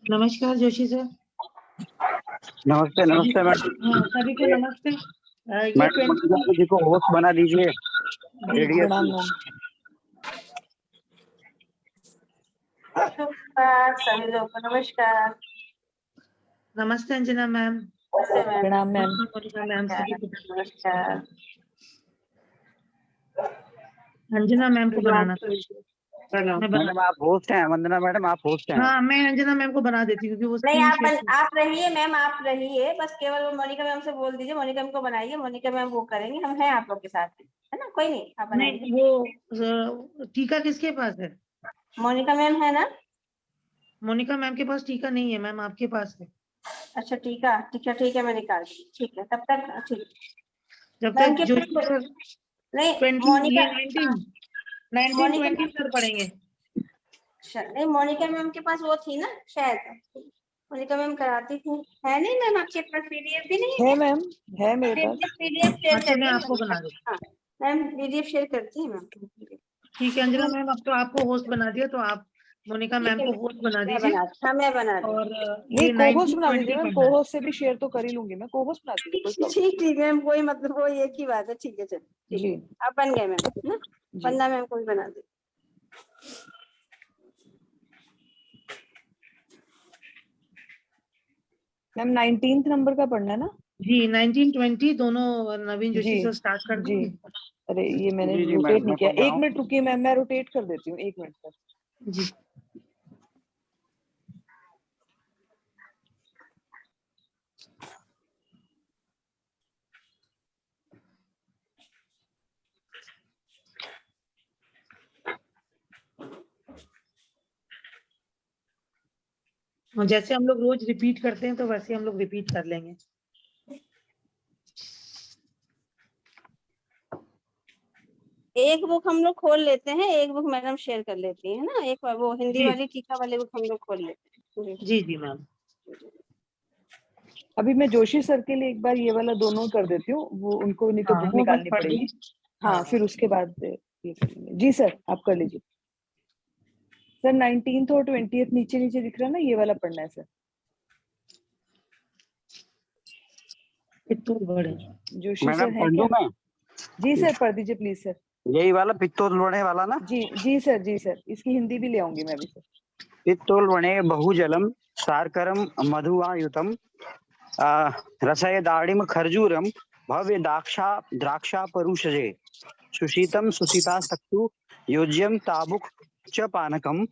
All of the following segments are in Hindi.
नमस्कार जोशी सर। नमस्ते नमस्ते मैडम। हाँ, सभी को नमस्ते। ये मैडम जी को होस्ट बना दीजिए। सभी लोग को नमस्कार। नमस्ते अंजना मैम। प्रणाम मैम। मैम सभी को नमस्कार। अंजना मैम को बनाना मैडम आप होस्ट हैं। वंदना मैडम आप होस्ट हैं। हाँ, मैं अंजना मैम को बना देती हूँ क्योंकि वो नहीं, आप रहिए मैम, आप रहिए, बस केवल वो मोनिका मैम से बोल दीजिए, मोनिका मैम को बनाइए, मोनिका मैम वो करेंगे, हम हैं आप लोग के साथ, है ना? कोई नहीं, आप बनाइए। नहीं, वो टीका किसके पास है? मोनिका मैम है ना? मोनिका मैम के पास टीका नहीं है मैम, आपके पास है। अच्छा टीका, ठीक है, मैं निकाल दी। ठीक है, तब तक ठीक। जब तक जो नहीं मोनिका 19-20 सर पढ़ेंगे। नहीं, मोनिका मैम के पास वो थी ना शायद, मोनिका मैम कराती थी, है नहीं मैम आपके पास? पीडीएफ भी नहीं है मैम, है मेरे पास। पीडीएफ शेयर अच्छा, मैं करती आपको बना दूँ। हाँ मैम, पीडीएफ शेयर करती है मैम। ठीक है अंजना मैम, अब तो आपको होस्ट बना दिया, तो आप मोनिका मैम को होस्ट बना दीजिए। हाँ मैं बना दूँ। और ये ये को-होस्ट बना दीजिए 19-20 मैम, को-होस्ट से भी शेयर तो कर ही लूंगी मैं, को-होस्ट बना दीजिए। ठीक है मैम, कोई मतलब वो एक ही बात है। ठीक है चलो जी, आप बन गए मैम ना? वंदना मैम को भी बना दे। मैम 19th नंबर का पढ़ना है ना? जी, 19-20 दोनों नवीन जोशी से स्टार्ट कर जी। अरे ये मैंने रोटेट नहीं किया, 1 मिनट रुकिए मैम, मैं रोटेट कर देती हूँ 1 मिनट तक। जी। जैसे हम लोग रोज रिपीट करते हैं तो वैसे हम लोग रिपीट कर लेंगे। एक बुक हम लोग खोल लेते हैं, एक बुक मैडम शेयर कर लेती है ना, एक वो हिंदी वाली टीका वाली बुक हम लोग खोल लेते हैं। जी जी मैम। अभी मैं जोशी सर के लिए एक बार ये वाला दोनों कर देती हूँ, वो उनको नहीं तो बुक निकालनी पड़ेगी। हाँ, फिर उसके बाद ये करेंगे। जी सर, आप कर लीजिए सर। 19th और 20th नीचे नीचे दिख रहा है ना, ये वाला पढ़ना है सर। जोशी सर है क्या? जी सर, पढ़ दीजिए प्लीज सर। यही वाला पित्तोल वणे वाला ना? जी सर, इसकी हिंदी भी ले आऊंगी मैं भी सर। पित्तोल वणे बहुजलम सारकरम मधुआयुतम रसय दाड़िम खरजूरम भव्य द्राक्षा परुषजे सुशीतम सुशीता सक्तु योज्यम ताबुक च पानकम।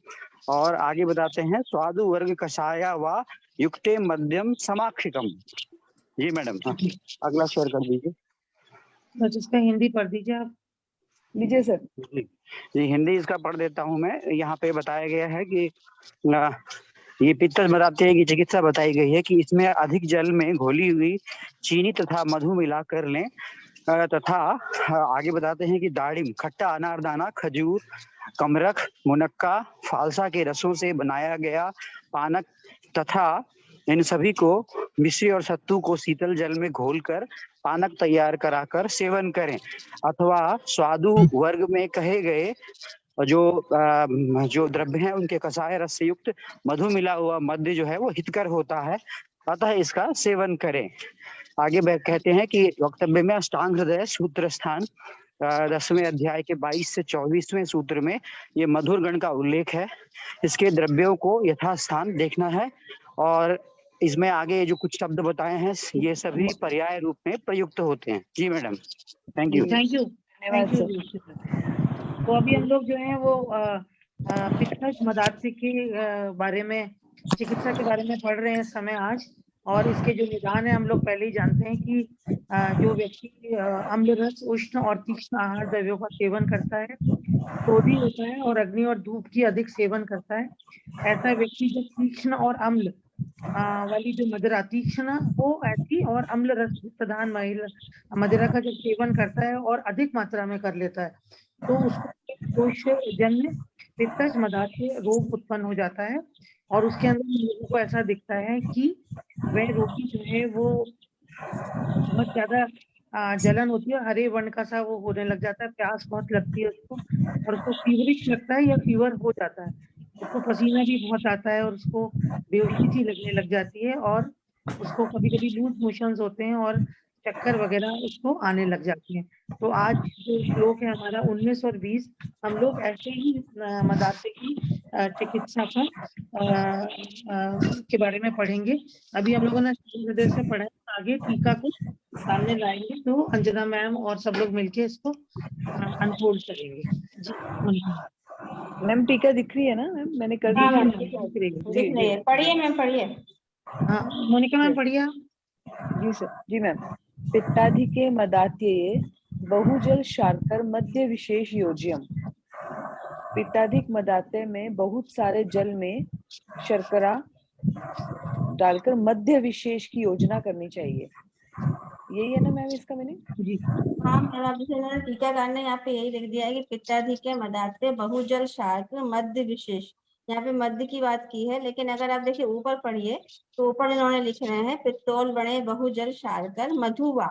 और आगे बताते हैं स्वादु वर्ग कषाया व युक्ते मध्यम समाक्षिकम। जी मैडम, हाँ अगला शेयर कर दीजिए। बस इसका हिंदी पढ़ दीजिए आप। लीजिए सर। जी हिंदी इसका पढ़ देता हूँ मैं। यहाँ पे बताया गया है कि ये पित्तल बताते हैं कि चिकित्सा बताई गई है कि इसमें अधिक जल में घोली हुई चीनी तथा मधु मिला कर लें, तथा आगे बताते हैं कि दाड़िम, खट्टा अनारदाना, खजूर, कमरख, मुनक्का, फालसा के रसों से बनाया गया पानक तथा इन सभी को मिश्री और सत्तू को शीतल जल में घोलकर पानक तैयार कराकर सेवन करें, अथवा स्वादु वर्ग में कहे गए जो द्रव्य हैं उनके कषाय रस से युक्त मधु मिला हुआ मध्य जो है वो हितकर होता है, अतः इसका सेवन करें। आगे कहते हैं कि वक्तव्य में अष्टांग हृदय सूत्र स्थान 10वें अध्याय के 22 से 24वें सूत्र में ये मधुर गण का उल्लेख है। इसके द्रव्यों को यथास्थान देखना है और इसमें आगे जो कुछ शब्द बताए हैं ये सभी पर्याय रूप में प्रयुक्त होते हैं। जी मैडम, थैंक यू। धन्यवाद सर। तो अभी हम लोग जो है वो पित्तज मदार्थ के बारे में, चिकित्सा के बारे में पढ़ रहे हैं समय आज। और इसके जो निदान है हम लोग पहले ही जानते हैं कि जो व्यक्ति अम्ल रस, उष्ण और तीक्ष्ण आहार द्रव्यों का सेवन करता है, क्रोधी होता है और अग्नि और धूप की अधिक सेवन करता है, ऐसा व्यक्ति जब तीक्ष्ण और अम्ल वाली जो मदिरा, तीक्ष्ण हो ऐसी और अम्ल रस प्रधान मदिरा का जब सेवन करता है और अधिक मात्रा में कर लेता है तो उसको दोष जन्य पित्तज मदार्थ रोग उत्पन्न हो जाता है। और उसके अंदर लोगों को ऐसा दिखता है कि वह रोगी जो है वो बहुत ज्यादा जलन होती है, हरे वर्ण का सा वो होने लग जाता है, प्यास बहुत लगती है उसको और उसको फीवरिश लगता है या फीवर हो जाता है। उसको पसीना भी बहुत आता है और उसको बेहोशी सी लगने लग जाती है और उसको कभी-कभी लूज मोशंस होते हैं और चक्कर वगैरह उसको आने लग जाते हैं। तो आज जो श्लोक है हमारा 19 और 20 हम लोग ऐसे ही मदाते की चिकित्सा का के बारे में पढ़ेंगे। अभी हम लोगों ने हृदय से पढ़ा है, आगे टीका को सामने लाएंगे तो अंजना मैम और सब लोग मिलके इसको अनफोल्ड करेंगे। जी मैम टीका दिख रही है ना मैम? मैंने कर दी हाँ मैम थी। दिख रही है। दिख रही है, पढ़िए मैम पढ़िए। हाँ मोनिका मैम पढ़िए आप। जी सर, जी मैम। पित्ताधिके मदात्यये बहुजल शार्कर मध्य विशेष योज्यम। पित्ताधिक मदाते में बहुत सारे जल में शर्करा डालकर मध्य विशेष की योजना करनी चाहिए। यही है ना मैम इसका मीनिंग? जी हाँ मैम, अब जैसे टीकाकार ने यहाँ पे यही लिख दिया है कि पित्ताधिक्य मदाते बहुजल शार्क मध्य विशेष। यहाँ पे मध्य की बात की है, लेकिन अगर आप देखिए ऊपर पढ़िए तो ऊपर इन्होंने लिख रहे हैं पित्तौल बने बहुजल शार्कर मधुवा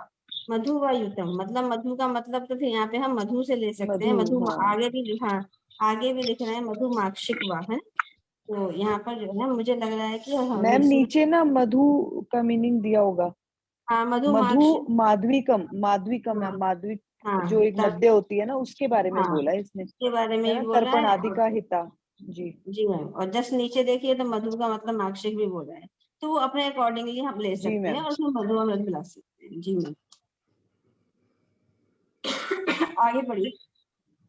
मधुवा युतम। मतलब मधु का मतलब तो फिर यहाँ पे हम मधु से ले सकते हैं। मधु, मधु हाँ। आगे भी, हाँ आगे भी लिख रहे हैं मधु माक्षिक वा है। तो यहाँ पर जो है मुझे लग रहा है कि मैम नीचे ना मधु का मीनिंग दिया होगा। हाँ मधु मधु माक्षिक, माधविकम, माधविकम है, हाँ माधविक हाँ जो एक मध्य होती है ना, उसके बारे में हाँ बोला है इसने, के बारे में है भी ना? बोला तर्पण है। आदि का हिता। जी जी मैम, और जस्ट नीचे देखिए तो मधु का मतलब माक्षिक भी बोल रहा है, तो वो अपने अकॉर्डिंगली हम ले जी सकते हैं मैम। और उसमें मधु अमृत मिला सकते हैं। जी मैम आगे बढ़िए।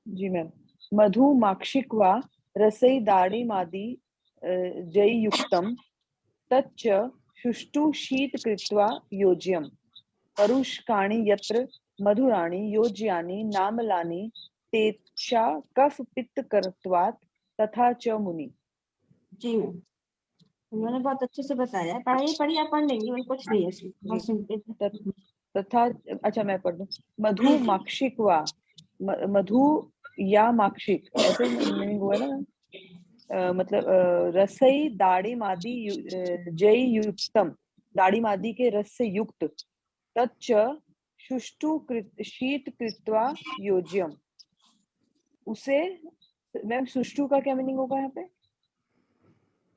जी मैम। मधु माक्षिक वा रसई दाड़ी मादि जय युक्तम तच्च शुष्टु शीत कृत्वा योज्यम। परुष्काणि यत्र मधुराणि योज्यानि नामलानि तेषा कफ पित्त करत्वात् तथा च मुनि। जी मैम उन्होंने बहुत अच्छे से बताया है। पढ़ाइए पढ़िए, आप पढ़ लेंगे, वही कुछ नहीं है इसमें, जी बहुत सिंपल। तथा, अच्छा मैं पढ़ दूं। मधु माक्षिक वा, मधु या माक्षिक ऐसे मीनिंग हुआ ना। मतलब रसई दाड़ी मादी जय युक्तम, दाड़ी मादी के रस से युक्त। तच्च शुष्टु शीत कृत्वा योज्यम। उसे, मैम सुष्टु का क्या मीनिंग होगा यहाँ पे?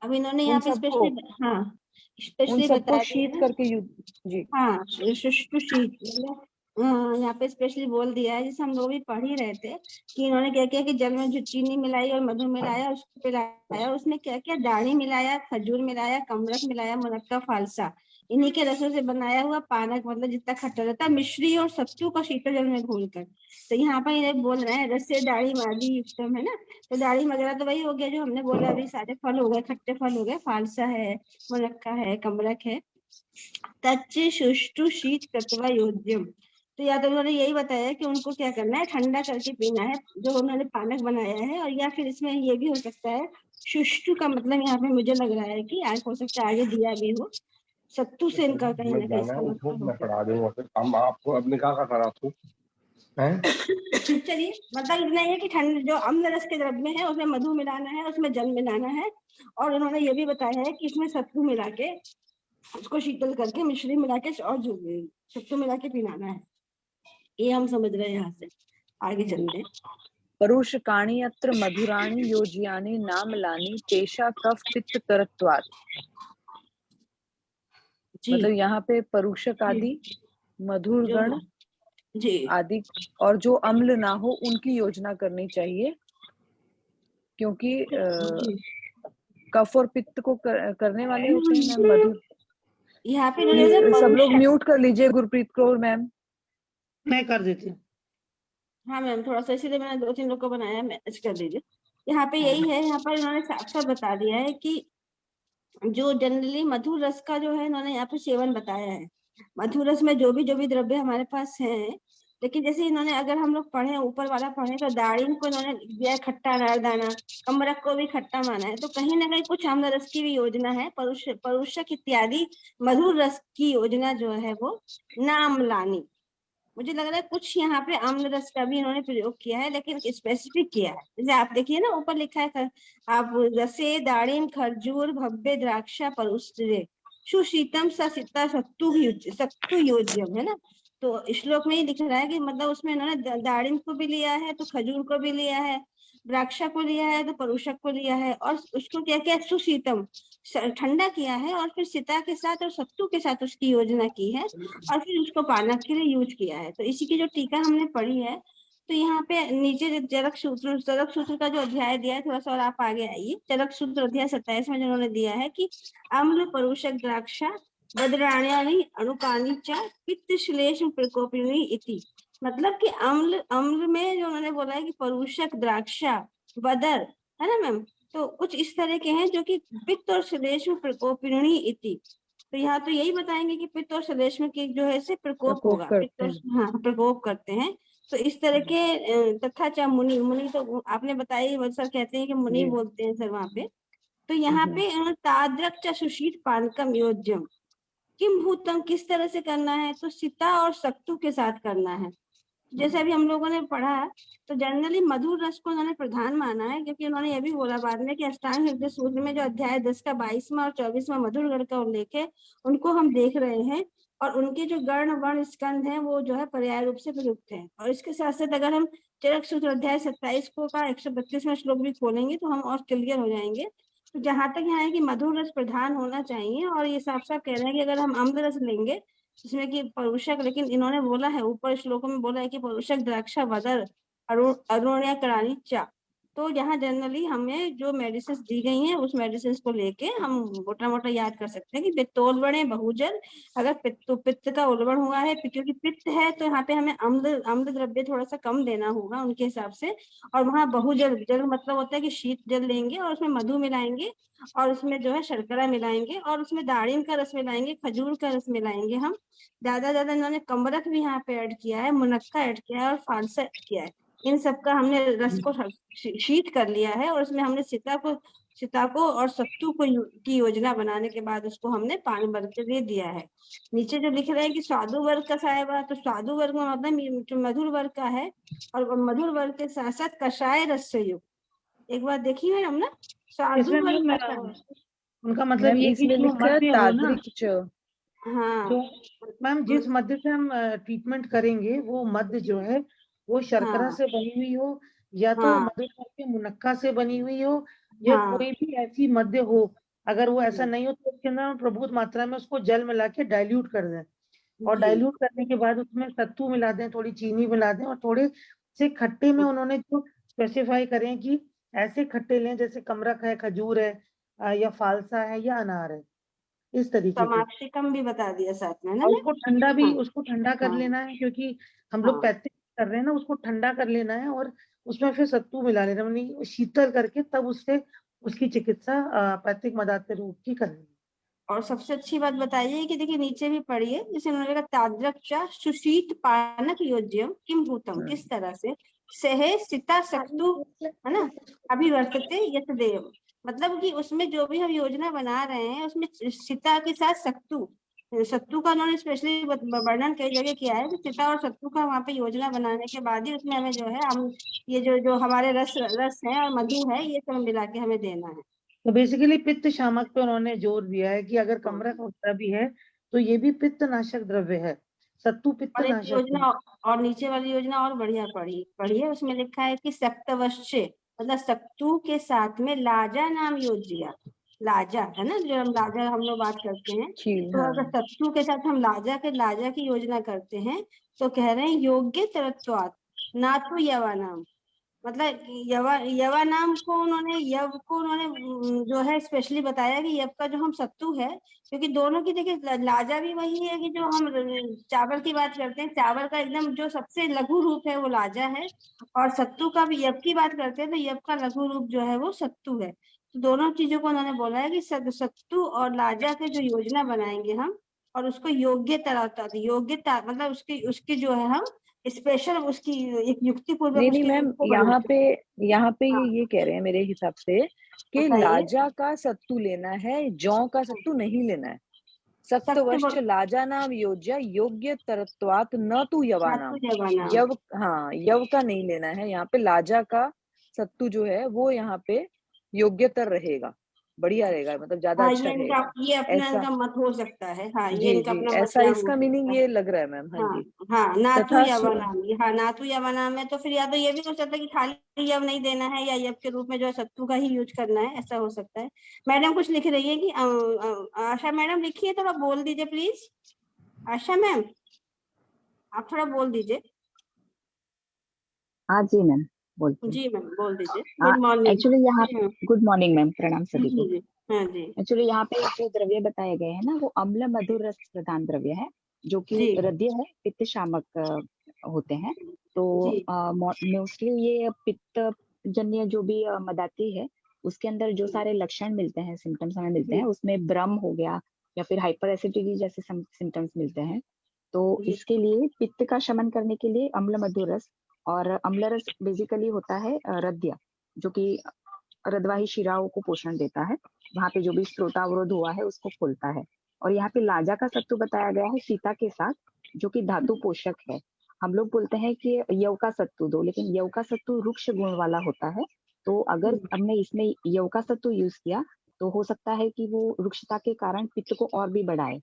अब इन्होंने उन यहाँ पे सबको, स्पेशली, हाँ उन स्पेशली सबको बता शीत दिया है। करके जी हाँ शुष्क शीत मतलब यहाँ पे स्पेशली बोल दिया है, जैसे हम लोग भी पढ़ ही रहे थे कि इन्होंने क्या किया कि जल में जो चीनी मिलाई और मधु मिलाया उसको पिलाया, उसमें क्या क्या डाली मिलाया, खजूर मिलाया, कमरख मिलाया, मुनक्का फालसा, इन्हीं के रसों से बनाया हुआ पानक, मतलब जितना खट्टा रहता है, मिश्री और सत्तू का शीतल जल में घोलकर। तो यहाँ पर ये बोल रहे हैं रसे दाढ़ी मादी युक्तम है ना। तो दाढ़ी वगैरह तो वही हो गया जो हमने बोला, अभी सारे फल हो गए, खट्टे फल हो गए, फालसा है, मुनक्का है, कमरख है, तच्च सुष्टु शीत कृत्वा योज्यम। तो या तो उन्होंने यही बताया कि उनको क्या करना है, ठंडा करके पीना है जो उन्होंने पानक बनाया है। और या फिर इसमें ये भी हो सकता है, सुष्टु का मतलब यहाँ पे मुझे लग रहा है कि आज हो सकता है आगे दिया भी हो, सत्तू से इनका कहीं ना कहीं इसका मतलब हो मैं सकता पढ़ा दूंगा फिर। हम आपको अब निकाह का करा तू हैं। है। चलिए मतलब इतना ही है कि ठंड जो अम्ल रस के द्रव्य है उसमें मधु मिलाना है, उसमें जल मिलाना है, और उन्होंने ये भी बताया है कि इसमें सत्तू मिला के उसको शीतल करके, मिश्री मिला के और जो सत्तू मिला के पिलाना है। ये हम समझ रहे हैं। यहाँ से आगे चलते हैं। परुषकाणि यत्र मधुराणि योज्यानि नामलानि तेषा कफ पित्त करत्वात्। जी मतलब यहाँ पे परुषक आदि, मधुर जो गण जी आदि और जो अम्ल ना हो उनकी योजना करनी चाहिए, क्योंकि जी कफ और पित्त को करने वाले होते हैं मैम मधुर। यहाँ पे प्लीज इन्होंने सब लोग परुषक, म्यूट कर लीजिए, गुरप्रीत कौर मैम। मैं कर देती हूँ। हाँ मैम थोड़ा सा इसीलिए मैंने 2-3 लोग को बनाया, मैनेज कर दीजिए। यहाँ पे यही है, यहाँ पर इन्होंने साफ साफ बता दिया है कि जो जनरली मधुर रस का जो है इन्होंने यहाँ पे सेवन बताया है। मधुर रस में जो भी द्रव्य हमारे पास है, लेकिन जैसे इन्होंने अगर हम लोग पढ़े ऊपर वाला पढ़े तो दाड़िम को इन्होंने दिया है खट्टा अनारदाना, कमरख को भी खट्टा माना है, तो कहीं ना कहीं कुछ अम्ल रस की भी योजना है। परुषक इत्यादि मधुर रस की योजना जो है वो नाम लानी। मुझे लग रहा है कुछ यहाँ पे अम्ल रस का भी इन्होंने प्रयोग किया है, लेकिन स्पेसिफिक किया है। जैसे आप देखिए ना ऊपर लिखा है आप रसे दाड़िम खरजूर भव्य द्राक्षा परुष्टे सुशीतम ससिता सत्तु योज्यम है ना। तो श्लोक में ही दिख रहा है कि मतलब उसमें इन्होंने दाड़िम को भी लिया है तो खजूर को भी लिया है, द्राक्षा को लिया है तो परुषक को लिया है और उसको क्या किया, सुशीतम ठंडा किया है और फिर सीता के साथ और सत्तू के साथ उसकी योजना की है और फिर उसको पानक के लिए यूज किया है। तो इसी की जो टीका हमने पढ़ी है, तो यहाँ पे नीचे चरक सूत्र का जो अध्याय दिया है, थोड़ा सा और आप आगे आइए, चरक सूत्र अध्याय 27 में जिन्होंने दिया है कि अम्ल परुषक द्राक्षा बद्राण्यानि अणुकानि च पित्त श्लेष प्रकोपिणी इति। मतलब कि अम्ल में जो उन्होंने बोला है कि परुषक द्राक्षा बदर, है ना मैम, तो कुछ इस तरह के हैं जो कि पित्त और श्लेष में प्रकोपिणी इति। तो यहाँ तो यही बताएंगे कि पित्त और श्लेष में की जो है से प्रकोप होगा, पित्त और हाँ प्रकोप करते हैं। तो इस तरह के तथा चा मुनि, मुनि तो आपने बताया, सर कहते हैं कि मुनि बोलते हैं सर वहाँ पे। तो यहाँ पे ताद्रक च सुशीत पानकम योज्यम किम भूतम, किस तरह से करना है, तो सीता और सत्तू के साथ करना है। जैसे अभी हम लोगों ने पढ़ा, तो जनरली मधुर रस को उन्होंने प्रधान माना है, क्योंकि उन्होंने ये भी बोला बाद में कि अष्टांग हृदय सूत्र में जो अध्याय 10 का 22वां और 24वां मधुर गण का उल्लेख है, उनको हम देख रहे हैं और उनके जो गर्ण वर्ण स्कंध हैं वो जो है पर्याय रूप से प्रयुक्त है। और इसके साथ साथ अगर हम चरक सूत्र अध्याय 27 को का 132वां श्लोक भी खोलेंगे तो हम और क्लियर हो जाएंगे। तो जहां तक यहाँ है कि मधुर रस प्रधान होना चाहिए, और ये साफ साफ कह रहे हैं कि अगर हम अम्ल रस लेंगे जिसमें कि परुषक, लेकिन इन्होंने बोला है ऊपर श्लोकों में बोला है कि परुषक द्राक्षा वदर अरुण्या करानी चा। तो यहाँ जनरली हमें जो मेडिसिन दी गई हैं उस मेडिसिन को लेके हम मोटा मोटा याद कर सकते हैं कि पित्तोल्बण बहुजल, अगर पित्त का उल्बण हुआ है क्योंकि पित्त है तो यहाँ पे हमें अम्ल द्रव्य थोड़ा सा कम देना होगा उनके हिसाब से। और वहाँ बहुजल, जल मतलब होता है कि शीत जल लेंगे और उसमें मधु मिलाएंगे और उसमें जो है शर्करा मिलाएंगे और उसमें दारिम का रस मिलाएंगे, खजूर का रस मिलाएंगे हम। ज्यादा इन्होंने कमरख भी यहाँ पे ऐड किया है, मुनक्का ऐड किया है और फारसा ऐड किया है। इन सब का हमने रस को शीत कर लिया है और उसमें हमने सीता को और सत्तू को की योजना बनाने के बाद उसको हमने पानी भर के दे दिया है। नीचे जो लिख रहे हैं कि स्वादु वर्ग का साहेब, तो स्वादु वर्ग में मतलब जो मधुर वर्ग का है, और मधुर वर्ग के साथ साथ कषाय रस से युक्त। एक बार देखिए मैडम ना, स्वादु वर्ग कषाय, उनका मतलब ये कि जो मध्य हो ना, हाँ जो मैम जिस मध्य से हम ट्रीटमेंट करेंगे वो मध्य जो है वो शर्करा से बनी हुई हो, या तो मधुर के मुनक्का से बनी हुई हो, या कोई भी ऐसी मध्य हो। अगर वो ऐसा नहीं हो तो उसके अंदर प्रभुत मात्रा में उसको जल मिला के डाइल्यूट कर दें, और डाइल्यूट करने के बाद उसमें सत्तू मिला दें, थोड़ी चीनी मिला दें, और थोड़े से खट्टे में उन्होंने जो स्पेसिफाई करें कि ऐसे खट्टे लें जैसे कमरख है, खजूर है, या फालसा है, या अनार है, इस तरीके के। कम भी बता दिया साथ में ना। और उसको ठंडा भी, उसको ठंडा कर लेना है, क्योंकि हम लोग पैथिक कर रहे हैं ना, उसको ठंडा कर लेना है और उसमें फिर सत्तू मिला लेना, यानी शीतल करके तब उससे उसकी चिकित्सा पैथिक मदात के रूप की करनी है। और सबसे अच्छी बात बताइए कि देखिए नीचे भी पढ़िए, जैसे उन्होंने कहा ताद्रक चा सुशीत पानक योज्यम किम भूतम, किस तरह से सहे सीता सत्तू, है ना, अभिवर्तते यत देव। मतलब कि उसमें जो भी हम योजना बना रहे हैं उसमें सीता के साथ सत्तू का उन्होंने स्पेशली वर्णन कई जगह किया है कि सीता और सत्तू का वहाँ पे योजना बनाने के बाद ही उसमें हमें जो है हम ये जो हमारे रस है और मधु है ये सब मिला के हमें देना है। तो बेसिकली पित्त शामक पे उन्होंने जोर दिया है कि अगर कमरख वगैरह भी है तो ये भी पित्त नाशक द्रव्य है, सत्तु पित्त और एक नाशक योजना और नीचे वाली योजना और बढ़िया पढ़िए, उसमें लिखा है कि सप्तवश्य मतलब सत्तू के साथ में लाजा नाम योजिया। लाजा है ना, जो हम लाजा हम लोग बात करते हैं, तो अगर सत्तू के साथ हम लाजा की योजना करते हैं तो कह रहे हैं योग्य तरत्वात् ना तो यवा नाम, मतलब यवा नाम को उन्होंने जो है स्पेशली बताया कि यव का जो हम सत्तू है, क्योंकि दोनों की देखिए लाजा भी वही है कि जो हम चावल की बात करते हैं, चावल का एकदम जो सबसे लघु रूप है वो लाजा है, और सत्तू का भी यव की बात करते हैं तो यव का लघु रूप जो है वो सत्तू है। तो दोनों चीजों को उन्होंने बोला है कि सत्तू और लाजा के जो योजना बनाएंगे हम, और उसको योग्यता मतलब उसकी जो है हम स्पेशल उसकी एक युक्ति पूर्वक नहीं मैम, यहाँ पे ये कह रहे हैं मेरे हिसाब से कि लाजा का सत्तू लेना है, जौ का सत्तू नहीं लेना है। सप्तवश्च लाजा नाम योज्य योग्य तरत्वात् न तू यवा नाम, यव का नहीं लेना है। यहाँ पे लाजा का सत्तू जो है वो यहाँ पे योग्यतर रहेगा। बढ़िया रहेगा, मतलब ज्यादा हाँ अच्छा ये इनका रहेगा। ये अपना ऐसा, इनका मत हो सकता है। हाँ ये जी इनका जी, अपना ऐसा मतला हो इसका मीनिंग सकता है। ये लग रहा है मैम। हाँ हाँ जी। हाँ, नातु तथा यवनाम, हाँ नातु यवनाम है, तो फिर या तो ये भी हो सकता है कि खाली यव नहीं देना है, या यव के रूप में जो है सत्तु का ही यूज करना है, ऐसा हो सकता है। मैडम कुछ लिख रही है कि आशा मैडम लिखिए, थोड़ा बोल दीजिए प्लीज। आशा मैम आप थोड़ा बोल दीजिए। हाँ जी मैम, बोलती हूँ। जी मैम बोल दीजिए। Good morning. एक्चुअली यहाँ, जी मैम। गुड मॉर्निंग मैम, प्रणाम सभी जी को। जी हाँ जी एक्चुअली यहाँ पे जो द्रव्य बताए गए हैं ना, वो अम्ल मधुर रस प्रधान द्रव्य है, जो कि जी हृदय है, पित्त शामक होते हैं। तो जी मोस्टली ये पित्त जन्य जो भी मदाती है, उसके अंदर जो सारे लक्षण मिलते हैं, सिम्टम्स हमें मिलते हैं, उसमें भ्रम हो गया या फिर हाइपर एसिडिटी जैसे सिम्टम्स मिलते हैं। तो जी इसके लिए पित्त का शमन करने के लिए अम्ल मधुर रस, और अम्ल रस बेसिकली होता है हृदय, जो कि हृदवाही शिराओं को पोषण देता है, वहां पे जो भी स्त्रोतावरोध हुआ है उसको खोलता है। और यहाँ पे लाजा का सत्तू बताया गया है सीता के साथ, जो कि धातु पोषक है। हम लोग बोलते हैं कि यव का सत्तू दो, लेकिन यव का सत्तू रुक्ष गुण वाला होता है। तो अगर हमने इसमें यव का सत्तू यूज किया, तो हो सकता है कि वो रुक्षता के कारण पित्त को और भी बढ़ाए।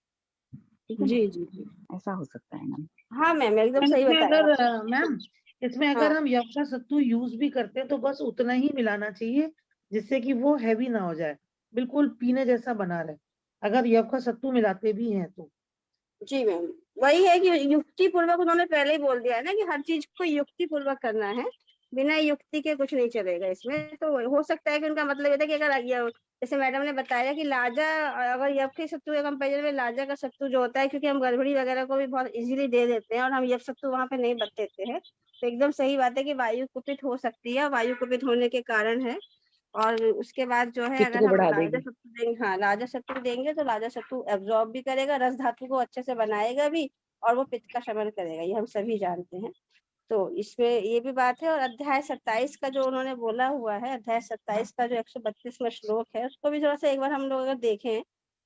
ठीक है ना, जी जी जी ऐसा हो सकता है मैम। हाँ मैम एकदम सही इसमें बताया अगर आपने। मैम, इसमें हाँ अगर हम यव का सत्तू यूज भी करते हैं तो बस उतना ही मिलाना चाहिए जिससे कि वो हैवी ना हो जाए, बिल्कुल पीने जैसा बना रहे, अगर यव का सत्तू मिलाते भी हैं तो। जी मैम, वही है कि युक्ति पूर्वक उन्होंने पहले ही बोल दिया है ना कि हर चीज को युक्ति पूर्वक करना है, बिना युक्ति के कुछ नहीं चलेगा इसमें। तो हो सकता है कि उनका मतलब ये था कि अगर जैसे मैडम ने बताया कि लाजा, अगर यव के सत्तू के कंपेरिजन में लाजा का सत्तू जो होता है, क्योंकि हम गड़बड़ी वगैरह को भी बहुत इजीली दे देते हैं और हम यव सत्तू वहां पे नहीं बत देते हैं, तो एकदम सही बात है कि वायु कुपित हो सकती है, वायु कुपित होने के कारण है। और उसके बाद जो है पित्त अगर को हम बढ़ा लाजा देगी। सत्तू देंगे, हाँ लाजा सत्तू देंगे तो लाजा सत्तू एब्जॉर्ब भी करेगा, रस धातु को अच्छे से बनाएगा भी, और वो पित्त का शमन करेगा, ये हम सभी जानते हैं। तो इसमें ये भी बात है। और अध्याय 27 का जो उन्होंने बोला हुआ है, अध्याय 27 का जो 132वां श्लोक है, उसको भी थोड़ा सा एक बार हम लोग अगर देखें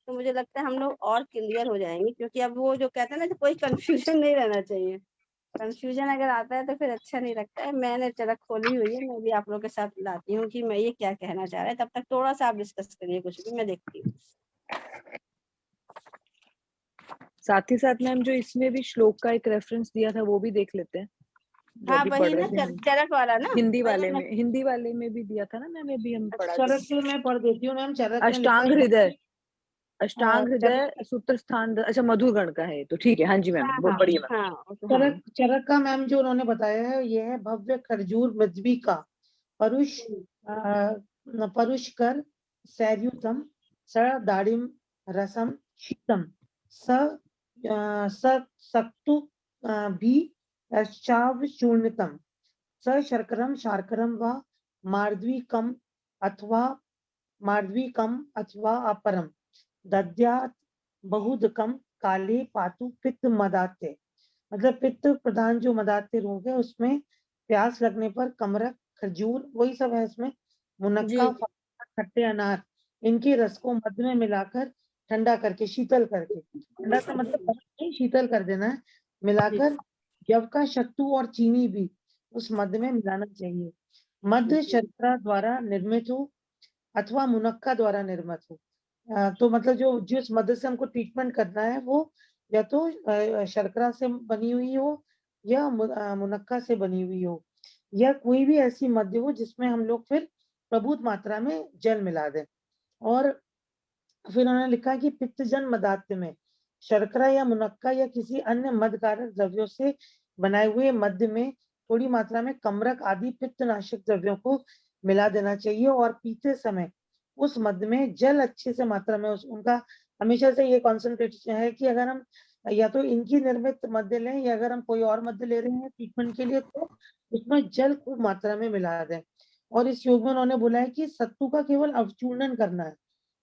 तो मुझे लगता है हम लोग और क्लियर हो जाएंगे, क्योंकि अब वो जो कहते हैं ना, कोई कंफ्यूजन नहीं रहना चाहिए। कंफ्यूजन अगर आता है तो फिर अच्छा नहीं लगता है। मैंने चरक खोली हुई है, मैं भी आप लोगों के साथ लाती हूँ कि मैं ये क्या कहना चाह रहा है। तब तक थोड़ा सा आप डिस्कस करिए, कुछ भी मैं देखती हूँ। साथ ही साथ मैम जो इसमें भी श्लोक का एक रेफरेंस दिया था वो भी देख लेते हैं, जो हाँ अभी वही पढ़ रहे ना, थे हम। चरक वाला ना, हिंदी वही वाले वाला। में, हिंदी वाले में भी दिया था ना मैम, अभी हम पढ़ा थे। चरक में मैं पढ़ देती हूँ मैम, चरक में लिखा अष्टांग है हृदय, अष्टांग चरक, हृदय सूत्र स्थान, अच्छा मधुर गण का है, तो ठीक है। हाँ जी मैम, हाँ वो हाँ पढ़िए मैम। हाँ हाँ चरक चरक का मैम जो उन्होंने बताया है, ये है भव्य खरजूर मृद्वी का परुष परुष कर सैर्युतम स दाड़िम रसम शीतम स सक्तु भी चाव चूर्णितम स शर्करम शार्करम व मार्द्विकम अथवा मार्द्विकम अथवा अपरम दद्यात् बहुदकम काले पातु पित्त मदाते। मतलब पित्त प्रधान जो मदाते रोग है उसमें प्यास लगने पर कमरख, खजूर, वही सब है इसमें, मुनक्का, जी खट्टे अनार, इनके रस को मध में मिलाकर ठंडा करके, शीतल करके, ठंडा का मतलब बर्फ नहीं, शीतल कर देना है, जी मिलाकर यव का सत्तू और चीनी भी उस मध में मिलाना चाहिए। मध जी शर्करा द्वारा निर्मित हो अथवा मुनक्का द्वारा निर्मित हो। तो मतलब जो जिस मद से हमको ट्रीटमेंट करना है वो या तो शर्करा से बनी हुई हो या मुनक्का से बनी हुई हो, या कोई भी ऐसी मद्य हो जिसमें हम लोग फिर प्रभुत मात्रा में जल मिला दें। और फिर उन्होंने लिखा है कि पित्तजन मदात्य में शर्करा या मुनक्का या किसी अन्य मदकारक द्रव्यों से बनाए हुए मद्य में थोड़ी मात्रा में कमरक आदि पित्तनाशक द्रव्यों को मिला देना चाहिए, और पीते समय उस मद्य में जल अच्छे से मात्रा में उनका हमेशा से ये कॉन्सेंट्रेशन है कि अगर हम या तो इनकी निर्मित मद्य लें या अगर हम कोई और मद्य ले रहे हैं ट्रीटमेंट के लिए तो उसमें जल खूब मात्रा में मिला दें। और इस योग में उन्होंने बोला है कि सत्तू का केवल अवचूर्णन करना है,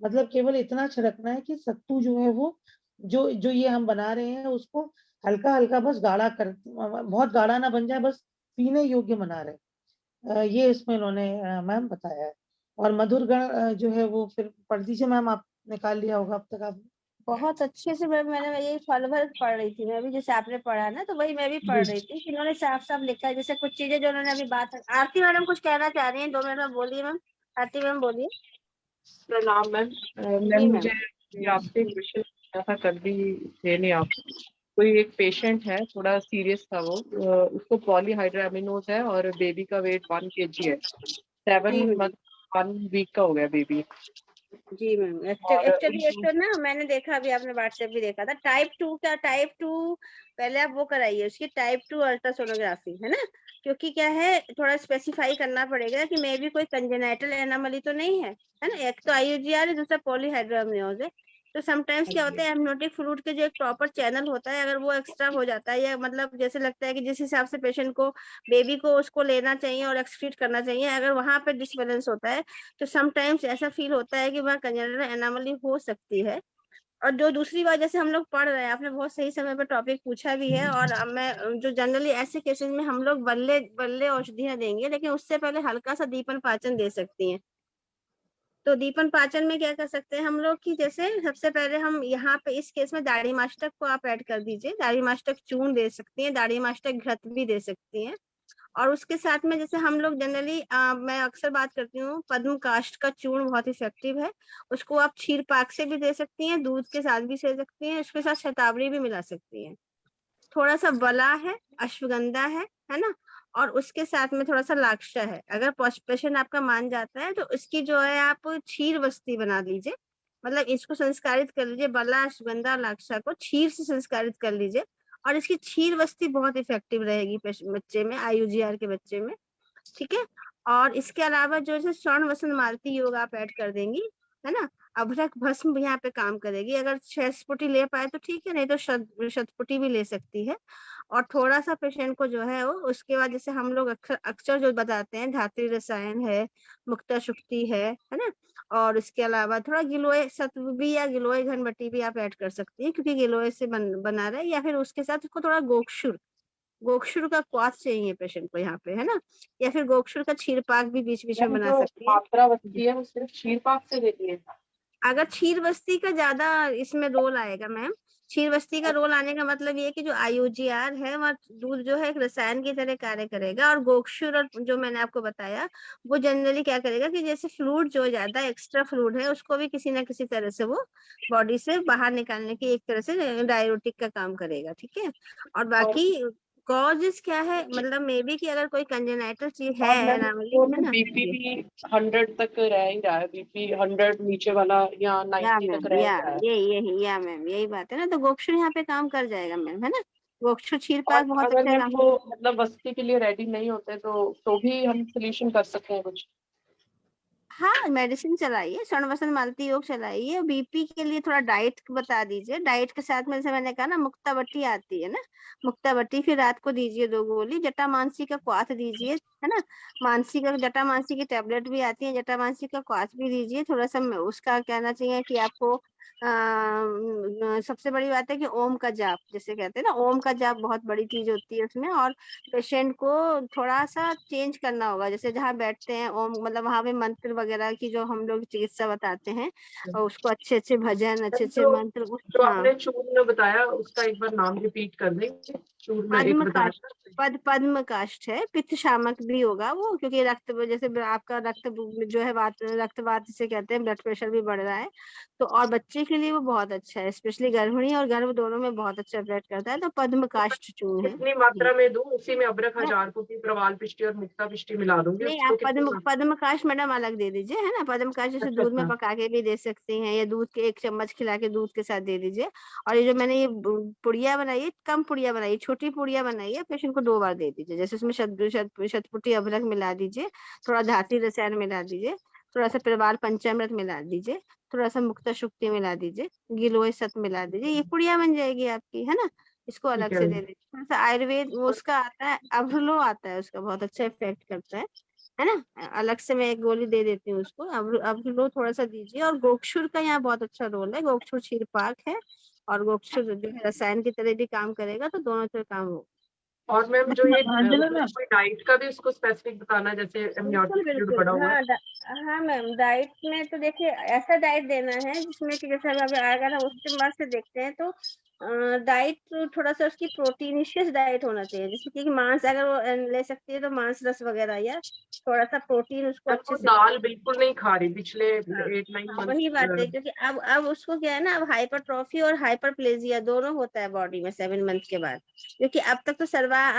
मतलब केवल इतना छिड़कना है कि सत्तू जो है वो जो जो ये हम बना रहे हैं उसको हल्का हल्का बस गाढ़ा कर, बहुत गाढ़ा ना बन जाए, बस पीने योग्य बना रहे। ये इसमें इन्होंने मैम बताया है। और मधुर गण जो है वो फिर पढ़ दीजिए मैम, आप निकाल लिया होगा अब तक आप। बहुत अच्छे से मैंने यही फल भर पढ़ रही थी मैं भी, जैसे आपने पढ़ा ना तो वही मैं भी पढ़ रही थी कि इन्होंने साफ साफ लिखा है। जैसे कुछ चीजें जो उन्होंने अभी बात, आरती मैडम कुछ कहना चाह रही हैं, 2 मिनट में बोलिए मैम। आरती मैम बोलिए। प्रणाम मैम। जी मैम मैम। मुझे ये आपसे एक क्वेश्चन पूछना था, कर भी थे नहीं आप। कोई एक पेशेंट है, थोड़ा सीरियस था वो, उसको पॉलीहाइड्रामिनोज है और बेबी का वेट 1 kg है। 7 मंथ 1 वीक का हो गया बेबी। जी मैम, और एक्चुअली एक तो ना मैंने देखा, अभी आपने व्हाट्सएप भी देखा था, टाइप 2 का, टाइप 2 पहले आप वो कराइए उसकी टाइप 2 अल्ट्रासोनोग्राफी, है ना, क्योंकि क्या है थोड़ा स्पेसिफाई करना पड़ेगा कि मे भी कोई कंजेनाइटल एनोमली तो नहीं है ना। एक तो आईयूजीआर है, दूसरा पॉलीहाइड्रामिनोज है। तो समटाइम्स क्या होता है, एमनियोटिक फ्लूइड के जो एक प्रॉपर चैनल होता है, अगर वो एक्स्ट्रा हो जाता है, या मतलब जैसे लगता है कि जिस हिसाब से पेशेंट को, बेबी को उसको लेना चाहिए और एक्सक्रीट करना चाहिए, अगर वहां पे डिसबैलेंस होता है तो समटाइम्स ऐसा फील होता है कि वहाँ कंजेनिटल एनोमली हो सकती है। और जो दूसरी बात, जैसे हम लोग पढ़ रहे हैं, आपने बहुत सही समय पर टॉपिक पूछा भी है, और अब मैं जो जनरली ऐसे केसेस में हम लोग बल्ले बल्ले औषधियां देंगे, लेकिन उससे पहले हल्का सा दीपन पाचन दे सकती हैं। तो दीपन पाचन में क्या कर सकते हैं हम लोग कि जैसे सबसे पहले हम यहाँ पे इस केस में दाढ़ी मास्टक को आप ऐड कर दीजिए, दाढ़ी मास्टक चूर्ण दे सकती हैं, दाढ़ी मास्टक घृत भी दे सकती हैं। और उसके साथ में जैसे हम लोग जनरली मैं अक्सर बात करती हूँ, पद्म काष्ठ का चूर्ण बहुत इफेक्टिव है, उसको आप क्षीर पाक से भी दे सकती हैं, दूध के साथ भी दे सकती हैं, उसके साथ शतावरी भी मिला सकती हैं। थोड़ा सा बला है, अश्वगंधा है ना, और उसके साथ में थोड़ा सा लाक्षा है। अगर पेशेंट आपका मान जाता है तो इसकी जो है आप क्षीर बस्ती बना लीजिए, मतलब इसको संस्कारित कर लीजिए, बला अश्वगंधा लाक्षा को क्षीर से संस्कारित कर लीजिए, और इसकी क्षीर बस्ती बहुत इफेक्टिव रहेगी बच्चे में, आईयूजीआर के बच्चे में, ठीक है। और इसके अलावा जो है स्वर्ण वसन मालती योग आप ऐड कर देंगी, है ना। अभ्रक भस्म भी यहाँ पे काम करेगी, अगर 6 स्पुटी ले पाए तो ठीक है, नहीं तो शतपुटी भी ले सकती है। और थोड़ा सा पेशेंट को जो है वो, उसके बाद जैसे हम लोग अक्सर अक्सर जो बताते हैं, धात्री रसायन है, मुक्ता शुक्ति है ना। और इसके अलावा थोड़ा गिलोय सत्व भी या गिलोय घनबटी भी आप ऐड कर सकती है, क्योंकि गिलोय से बना रहा है। या फिर उसके साथ उसको थोड़ा गोक्षुर, गोक्षुर का क्वाथ चाहिए पेशेंट को यहाँ पे, है ना। या फिर गोक्षुर का क्षीर पाक भी बीच बीच में मैम बना जो सकती है। मात्रा बचती है वो सिर्फ क्षीर पाक से देती है? अगर क्षीर बस्ती का ज्यादा इसमें रोल आएगा मैम, क्षीर बस्ती का रोल आने का मतलब ये है कि जो आईयूजीआर है वह दूध जो है एक रसायन की तरह कार्य करेगा, और गोक्षुर और जो मैंने आपको बताया वो जनरली क्या करेगा कि जैसे फ्लूइड जो ज्यादा एक्स्ट्रा फ्लूइड है उसको भी किसी ना किसी तरह से वो बॉडी से बाहर निकालने की एक तरह से डाययूरेटिक का काम करेगा, ठीक है। और बाकी कॉजेस क्या है, मतलब मे बी कि अगर कोई कंजेनाइटल चीज है एनामली, है ना। बीपी भी 100 तक रह ही रहा है, बीपी 100 नीचे वाला या 90 तक रह ही रहा है। या मैम यही बात है ना, तो गोक्षुर यहाँ पे काम कर जाएगा मैम, है ना। गोक्षुर क्षीर और पाक बहुत अगर अच्छा मैम काम। वो मतलब बस्ती के लिए रेडी नहीं होते तो भी हम सोल्यूशन कर सकते हैं कुछ? हाँ, मेडिसिन चलाइए, स्वर्ण वसन मालती योग चलाइए, बीपी के लिए थोड़ा डाइट बता दीजिए, डाइट के साथ में जैसे मैंने कहा ना, मुक्ता बट्टी आती है ना, मुक्ता बट्टी फिर रात को दीजिए 2 गोली, जटा मानसी का क्वाथ दीजिए, है ना। मानसी का, जटा मानसी की टेबलेट भी आती है, जटा मानसी का क्वाथ भी दीजिए। थोड़ा सा उसका कहना चाहिए कि आपको सबसे बड़ी बात है कि ओम का जाप, जैसे कहते हैं ना, ओम का जाप बहुत बड़ी चीज होती है उसमें। और पेशेंट को थोड़ा सा चेंज करना होगा, जैसे जहाँ बैठते हैं ओम, मतलब वहां पे मंत्र वगैरह की जो हम लोग चिकित्सा बताते हैं, और उसको अच्छे अच्छे भजन, अच्छे अच्छे जो मंत्र, जो हाँ। आपने चूर्ण बताया उसका एक बार नाम रिपीट कर देंगे? चूर्ण एक पद्म बताया काष्ठ, पद्म काष्ठ है, पित्त शामक भी होगा वो, क्योंकि रक्त जैसे आपका रक्त जो है रक्तवात जिसे कहते हैं, ब्लड प्रेशर भी बढ़ रहा है, तो और बच्चे के लिए वो बहुत अच्छा है, स्पेशली गर्भिणी और गर्भ दोनों में बहुत अच्छा इफेक्ट करता है, तो पद्म काष्ठ चूर्ण है कितनी जी। मात्रा में दूं? उसी में अदरक, हजार कुटी, प्रवाल पिष्टी और मुक्ता पिष्टी मिला दूंगी नहीं, उसको? आप कितनी पद्म पद्म काष्ठ मैडम अलग दे दीजिए, है ना। पद्म काष्ठ जैसे अच्छा दूध में अच्छा। पका के भी दे सकती हैं, या दूध के 1 चम्मच खिला के दूध के साथ दे दीजिए। और ये जो मैंने ये पुड़िया बनाई है, कम पुड़िया बनाई, छोटी पुड़िया बनाई है, पेशेंट को 2 बार दे दीजिए, जैसे उसमें शतपुटी अदरक मिला दीजिए, थोड़ा धात्री रसायन मिला दीजिए, थोड़ा सा प्रवाल पंचामृत मिला दीजिए, थोड़ा सा मुक्ता शुक्ति मिला दीजिए, गिलोय सत मिला दीजिए, ये पुड़िया बन जाएगी आपकी, है ना। इसको ठीक अलग है से मैम। दे दीजिए। थोड़ा सा आयुर्वेद वो उसका आता है, अवलो आता है, उसका बहुत अच्छा इफेक्ट करता है ना। अलग से मैं एक गोली दे देती हूँ उसको, अब लो थोड़ा सा दीजिए। और गोक्षुर का यहाँ बहुत अच्छा रोल है, गोक्षुर क्षीर पाक है, और गोक्षुर जो है रसायन की तरह भी काम करेगा, तो दोनों तरह काम होगा। और मैम जो ये अंजना उसमें मैम, कोई डाइट का भी उसको स्पेसिफिक बताना, जैसे बिल्कुल एमनियोटिक फ्लूइड बिल्कुल, पड़ा हुआ है? हाँ मैम, डाइट में तो देखिए ऐसा डाइट देना है जिसमें कि जैसे अब अगर हम उसके बाद से देखते हैं तो डाइट थोड़ा सा उसकी प्रोटीनिशियस डाइट होना चाहिए, जैसे कि मांस अगर वो ले सकती है तो मांस रस वगैरह, या थोड़ा सा प्रोटीन उसको वो अच्छे से। दाल बिल्कुल नहीं खा रही पिछले हाँ, 8-9 हाँ, वही बात है, मंथ। क्योंकि अब उसको क्या है ना, अब हाइपरट्रॉफी और हाइपरप्लेजिया दोनों होता है बॉडी में 7 मंथ के बाद, क्योंकि अब तक तो सर्वा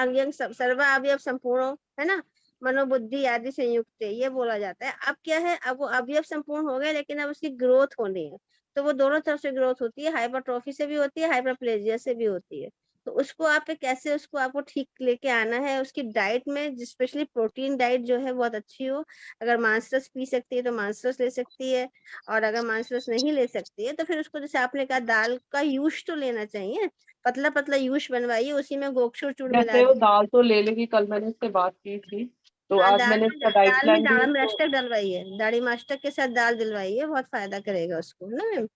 अवयव संपूर्ण है ना, मनोबुद्धि आदि संयुक्त है, ये बोला जाता है। अब क्या है, अब वो अवयव संपूर्ण हो गए, लेकिन अब उसकी ग्रोथ होनी है, तो वो दोनों तरफ से ग्रोथ होती है, हाइपरट्रॉफी से भी होती है, हाइपरप्लेजिया से भी होती है। तो उसको आप कैसे उसको आपको ठीक लेके आना है, उसकी डाइट में स्पेशली प्रोटीन डाइट जो है बहुत अच्छी हो। अगर मांस रस पी सकती है तो मांस रस ले सकती है, और अगर मांस रस नहीं ले सकती है तो फिर उसको, जैसे आपने कहा, दाल का यूज तो लेना चाहिए, पतला पतला यूज बनवाइए, उसी में गोखचूर चूड़ मिला जैसे वो दीजिए। दाल तो ले लेगी, कल मैंने उससे बात की थी, तो हाँ, आज मैंने उसका डाइट दाल में प्लान भी दाड़म उसको, अष्टक डलवाइए, दाढ़ी मास्टक के साथ दाल दिलवाइए, बहुत फायदा करेगा उसको ना मैम।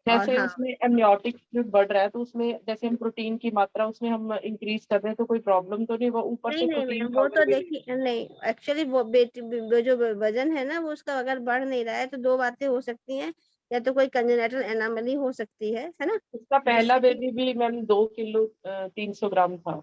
और जैसे हाँ, उसमें एमनियोटिक फ्लूइड बढ़ रहा है, तो उसमें जैसे हम प्रोटीन की मात्रा उसमें हम इंक्रीज कर रहे हैं, तो कोई प्रॉब्लम तो नहीं, वो ऊपर नहीं से नहीं प्रोटीन मैम, वो पाउडर तो भी नहीं। देखिए, नहीं एक्चुअली वो जो वजन है ना, वो उसका अगर बढ़ नहीं रहा है तो दो बातें हो सकती हैं, या तो कोई कंजेनिटल एनामली हो सकती है ना, उसका पहला जिससे कि, बेबी भी मैम 2 किलो 300 ग्राम था।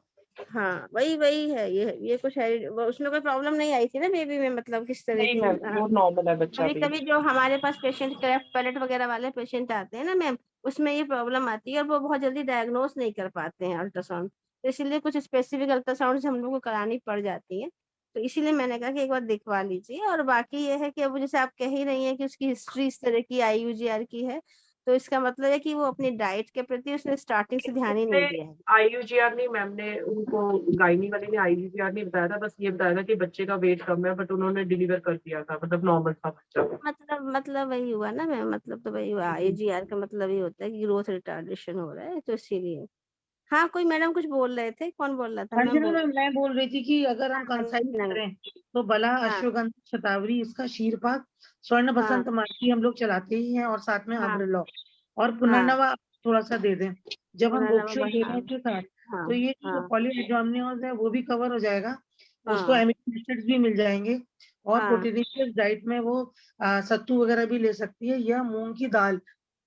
हाँ वही वही है, ये कुछ है, उसमें कोई प्रॉब्लम नहीं आई थी ना बेबी में, मतलब किस तरह नहीं की। मैम, वो नॉर्मल है बच्चा कभी भी। कभी जो हमारे पास पेशेंट क्रेफ्ट पैलेट वगैरह वाले पेशेंट आते हैं ना मैम, उसमें ये प्रॉब्लम आती है, और वो बहुत जल्दी डायग्नोस नहीं कर पाते हैं अल्ट्रासाउंड, तो इसीलिए कुछ स्पेसिफिक अल्ट्रासाउंड हम लोग को करानी पड़ जाती है। तो इसीलिए मैंने कहा कि एक बार दिखवा लीजिए। और बाकी ये है कि अब जैसे आप कह ही रही हैं कि उसकी हिस्ट्री इस तरह की IUGR की है, तो इसका मतलब है कि वो अपनी डाइट के प्रति उसने स्टार्टिंग से ध्यान ही उसने नहीं दिया है। IUGR नहीं, मैम ने उनको, गायनी वाले ने IUGR नहीं बताया था, बस ये बताया था कि बच्चे का वेट कम है, बट उन्होंने डिलीवर कर दिया था, मतलब नॉर्मल था बच्चा। मतलब वही हुआ ना मैम, मतलब तो वही हुआ, IUGR का मतलब ये होता है कि ग्रोथ रिटार्डेशन हो रहा है, तो इसीलिए। हाँ, कोई मैडम कुछ बोल रहे थे, कौन बोल रहा था, मैम अंजना बोल मैम, मैं बोल रही थी कि अगर हम कंसाइज रही। करें तो बला, हाँ अश्वगंधा, शतावरी, इसका क्षीरपाक, स्वर्ण हाँ बसंत मार्गी हम लोग चलाते ही हैं, और साथ में हाँ अम्रलॉ और हाँ, पुनर्नवा थोड़ा सा दे दें जब हम पुनर्नवा गोक्षुर ले रहे हाँ हैं के साथ। हाँ तो ये जो हाँ पॉलीहाइड्रोअम्नियोज है वो भी कवर हो जाएगा, उसको हाँ एमिनो एसिड्स भी मिल जाएंगे, और हाँ प्रोटीनिशियस डाइट में वो सत्तू वगैरह भी ले सकती है, या मूंग की दाल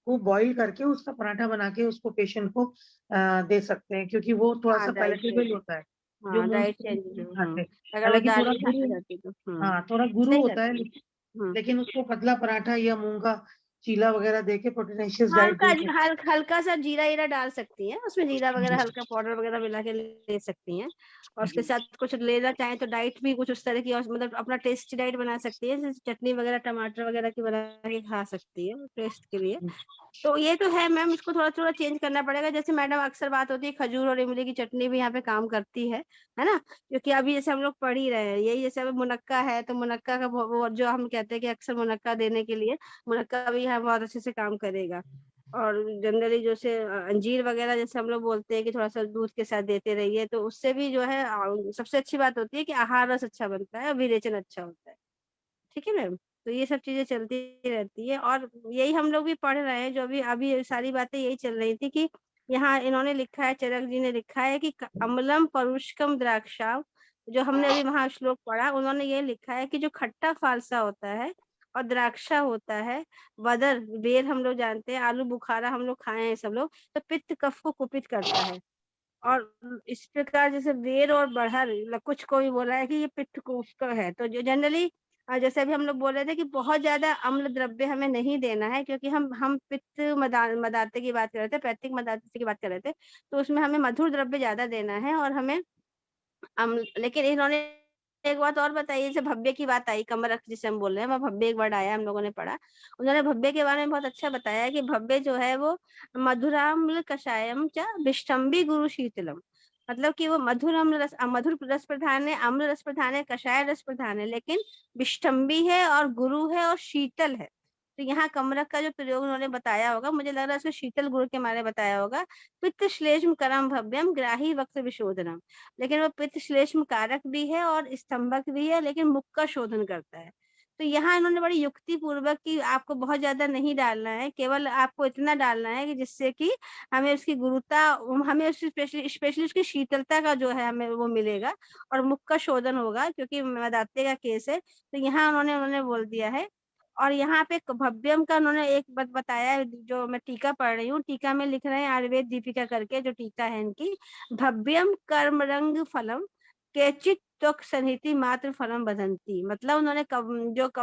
को बॉईल करके उसका पराठा बना के उसको पेशेंट को दे सकते हैं, क्योंकि वो थोड़ा हाँ, सा डाइट पैलेटेबल चेंज, होता है, जो हाँ मूंग डाइट की दाल चेंज नहीं जो, खाते। अगर वो हालांकि दाल थोड़ा नहीं खाती गुरु, रहती तो हाँ थोड़ा गुरु सही होता है, रहता है। हम्म लेकिन उसको पतला पराठा या मूंग का चीला वगैरह दे के प्रोटीनेशियस डाइट हल्का दे सकते हल्का सा जीरा ईरा डाल सकती हैं उसमें, जीरा वगैरह हल्का पाउडर वगैरह मिला के ले सकती हैं। और उसके हैं। साथ कुछ लेना चाहें तो डाइट भी कुछ उस तरह की, और मतलब अपना टेस्टी डाइट बना सकती है, जैसे चटनी वगैरह टमाटर वगैरह की बना के खा सकती है टेस्ट के लिए। तो ये तो है मैम, इसको थोड़ा थोड़ा चेंज करना पड़ेगा, जैसे मैडम अक्सर बात होती है खजूर और इमली की चटनी भी यहाँ पे काम करती है ना, क्योंकि अभी जैसे हम लोग पढ़ ही रहे हैं यही, जैसे अभी मुनक्का है तो मुनक्का का वो जो हम कहते हैं कि अक्सर मुनक्का देने के लिए मुनक्का भी यहाँ बहुत अच्छे से काम करेगा। और जनरली जैसे अंजीर वगैरह जैसे हम लोग बोलते हैं कि थोड़ा सा दूध के साथ देते रहिए, तो उससे भी जो है सबसे अच्छी बात होती है कि आहार रस अच्छा बनता है और विरेचन अच्छा होता है। ठीक है मैम, तो ये सब चीजें चलती रहती है, और यही हम लोग भी पढ़ रहे हैं, जो अभी अभी सारी बातें यही चल रही थी कि यहाँ इन्होंने लिखा है, चरक जी ने लिखा है कि अम्लम परुष्कम द्राक्षा, जो हमने अभी वहां श्लोक पढ़ा, उन्होंने ये लिखा है कि जो खट्टा फालसा होता है और द्राक्षा होता है, वदर बेर हम लोग जानते हैं, आलू बुखारा हम लोग खाए हैं सब लोग, तो पित्त कफ को कुपित करता है। और इस प्रकार जैसे बेर और बड़हर, कुछ को भी बोला है कि ये पित्त को उसका है, तो जो जनरली जैसे अभी हम लोग बोल रहे थे कि बहुत ज्यादा अम्ल द्रव्य हमें नहीं देना है, क्योंकि हम पित्त मदाते की बात कर रहे थे, पैतृक मदाते की बात कर रहे थे, तो उसमें हमें मधुर द्रव्य ज्यादा देना है, और हमें लेकिन इन्होंने एक बात और बताई, जैसे भव्य की बात आई, कमरख जिसे हम बोल रहे हैं, वह भव्य एक वर्ड आया हम लोगों ने पढ़ा, उन्होंने भव्य के बारे में बहुत अच्छा बताया कि भव्य जो है वो मधुराम्ल कषायम च विष्टम्बी गुरु शीतलम, मतलब कि वो मधुर रस प्रधान है, अम्ल रस प्रधान है, कषाय रस प्रधान है, लेकिन विष्टम्बी है और गुरु है और शीतल है। तो यहाँ कमरख का जो प्रयोग उन्होंने बताया होगा, मुझे लग रहा है उसको शीतल गुरु के मारे बताया होगा। पित्त श्लेष्म करम भव्यम ग्राही वक्त विशोधनम, लेकिन वो पित्त श्लेष्म कारक भी है और स्तंभक भी है, लेकिन मुख का शोधन करता है। तो यहाँ इन्होंने बड़ी युक्ति पूर्वक कि आपको बहुत ज्यादा नहीं डालना है, केवल आपको इतना डालना है कि जिससे कि हमें उसकी गुरुता, हमें उसकी स्पेशली उसकी शीतलता का जो है हमें वो मिलेगा, और मुख का शोधन होगा, क्योंकि मदाते का केस है। तो यहाँ उन्होंने बोल दिया है और यहाँ पे भव्यम का उन्होंने एक बात बताया, जो मैं टीका पढ़ रही हूँ, टीका में लिख रहे हैं आयुर्वेद दीपिका करके जो टीका है इनकी, भव्यम कर्म रंग फलम केचित त्वक सन्निहिति मात्र फलम बदंती। मतलब उन्होंने